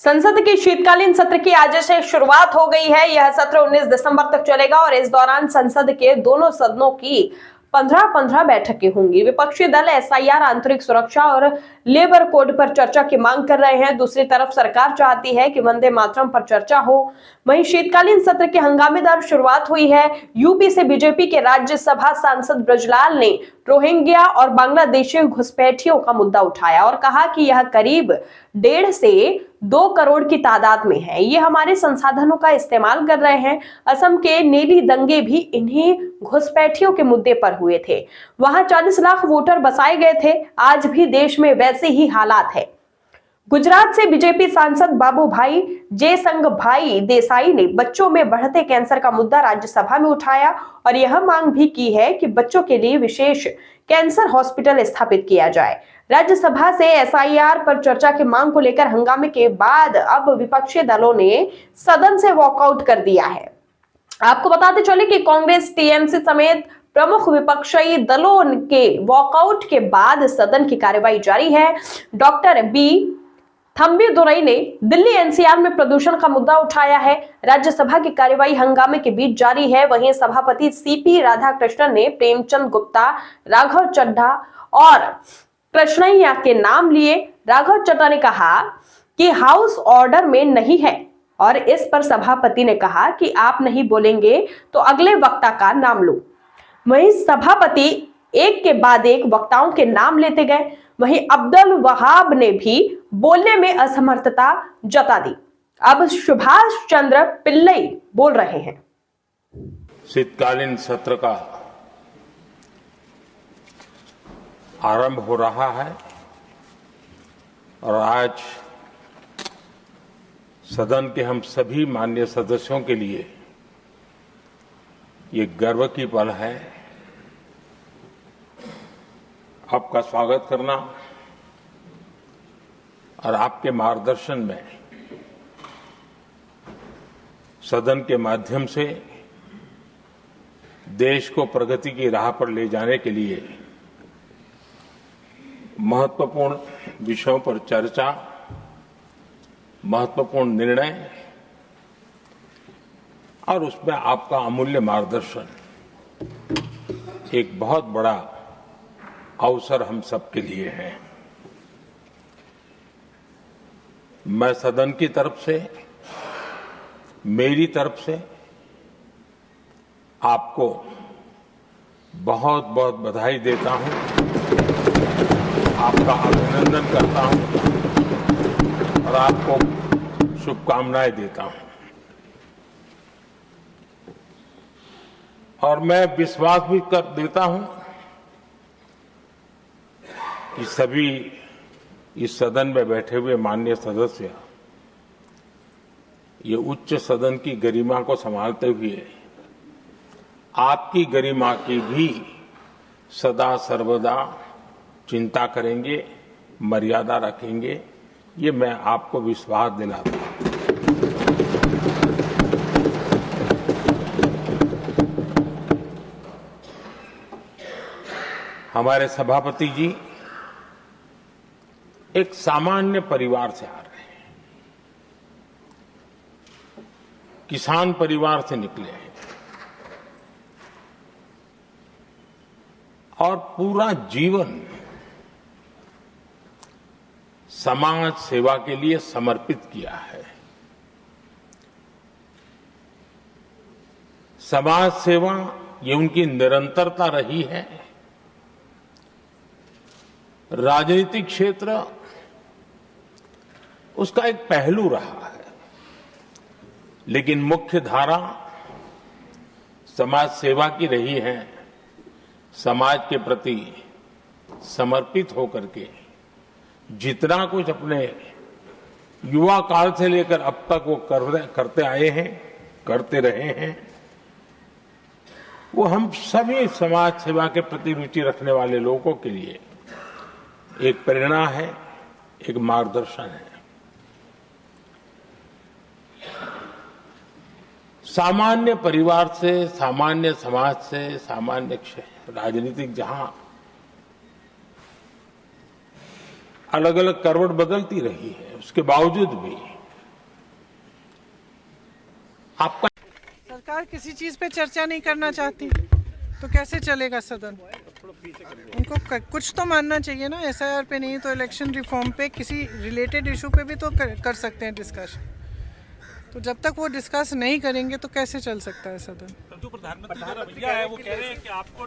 संसद के शीतकालीन सत्र की आज से शुरुआत हो गई है। यह सत्र 19 दिसंबर तक चलेगा और इस दौरान संसद के दोनों सदनों की 15-15 बैठकें होंगी। विपक्षी दल एसआईआर, आंतरिक सुरक्षा और लेबर कोड पर चर्चा की मांग कर रहे हैं। दूसरी तरफ सरकार चाहती है कि वंदे मातरम पर चर्चा हो। वहीं शीतकालीन सत्र की हंगामेदार शुरुआत हुई है। यूपी से बीजेपी के राज्यसभा सांसद ब्रजलाल ने रोहिंग्या और बांग्लादेशी घुसपैठियों का मुद्दा उठाया और कहा कि यह करीब 1.5 से 2 करोड़ की तादाद में है। ये हमारे संसाधनों का इस्तेमाल कर रहे हैं। असम के नेली दंगे भी इन्हीं घुसपैठियों के मुद्दे पर हुए थे। वहां 40 लाख वोटर बसाए गए थे। आज भी देश में वैसे ही हालात है। गुजरात से बीजेपी सांसद बाबूभाई जेसंगभाई देसाई ने बच्चों में बढ़ते कैंसर का मुद्दा राज्यसभा में उठाया और यह मांग भी की है कि बच्चों के लिए विशेष कैंसर हॉस्पिटल स्थापित किया जाए। राज्यसभा से एसआईआर पर चर्चा की मांग को लेकर हंगामे के बाद अब विपक्षी दलों ने सदन से वॉकआउट कर दिया है। आपको बताते चले कि कांग्रेस, टीएमसी समेत प्रमुख विपक्षी दलों के वॉकआउट के बाद सदन की कार्यवाही जारी है। डॉक्टर बी थम्बीदुरई ने दिल्ली एनसीआर में प्रदूषण का मुद्दा उठाया है। राज्यसभा की कार्यवाही हंगामे के बीच जारी है। वहीं सभापति सीपी राधाकृष्णन ने प्रेमचंद गुप्ता, राघव चड्ढा और कृष्णैया के नाम लिए। राघव चड्ढा ने कहा कि हाउस ऑर्डर में नहीं है और इस पर सभापति ने कहा कि आप नहीं बोलेंगे तो अगले वक्ता का नाम लो। वहीं सभापति एक के बाद एक वक्ताओं के नाम लेते गए। वहीं अब्दुल वहाब ने भी बोलने में असमर्थता जता दी। अब सुभाष चंद्र पिल्लई बोल रहे हैं। शीतकालीन सत्र का आरंभ हो रहा है और आज सदन के हम सभी माननीय सदस्यों के लिए ये गर्व की पल है। आपका स्वागत करना और आपके मार्गदर्शन में सदन के माध्यम से देश को प्रगति की राह पर ले जाने के लिए महत्वपूर्ण विषयों पर चर्चा, महत्वपूर्ण निर्णय और उसमें आपका अमूल्य मार्गदर्शन एक बहुत बड़ा अवसर हम सबके लिए है। मैं सदन की तरफ से, मेरी तरफ से आपको बहुत बहुत बधाई देता हूं, आपका अभिनंदन करता हूं और आपको शुभकामनाएं देता हूं। और मैं विश्वास भी कर देता हूं कि सभी इस सदन में बैठे हुए माननीय सदस्य ये उच्च सदन की गरिमा को संभालते हुए आपकी गरिमा की भी सदा सर्वदा चिंता करेंगे, मर्यादा रखेंगे। ये मैं आपको विश्वास दिलाता हूं। हमारे सभापति जी एक सामान्य परिवार से आ रहे हैं, किसान परिवार से निकले हैं और पूरा जीवन समाज सेवा के लिए समर्पित किया है। समाज सेवा ये उनकी निरंतरता रही है। राजनीतिक क्षेत्र उसका एक पहलू रहा है, लेकिन मुख्य धारा समाज सेवा की रही है। समाज के प्रति समर्पित होकर के जितना कुछ अपने युवा काल से लेकर अब तक वो करते आए हैं, करते रहे हैं, वो हम सभी समाज सेवा के प्रति रुचि रखने वाले लोगों के लिए एक प्रेरणा है, एक मार्गदर्शन है। सामान्य परिवार से, सामान्य समाज से, सामान्य राजनीतिक जहां अलग अलग करवट बदलती रही है, उसके बावजूद भी आपका सरकार किसी चीज पे चर्चा नहीं करना चाहती तो कैसे चलेगा सदन? उनको कुछ तो मानना चाहिए ना। एसआईआर पे नहीं तो इलेक्शन रिफॉर्म पे किसी रिलेटेड इशू पे भी तो कर सकते हैं डिस्कशन। तो जब तक वो डिस्कस नहीं करेंगे तो कैसे चल सकता है सदन? जो प्रधानमंत्री का रवैया है वो कह रहे हैं कि आपको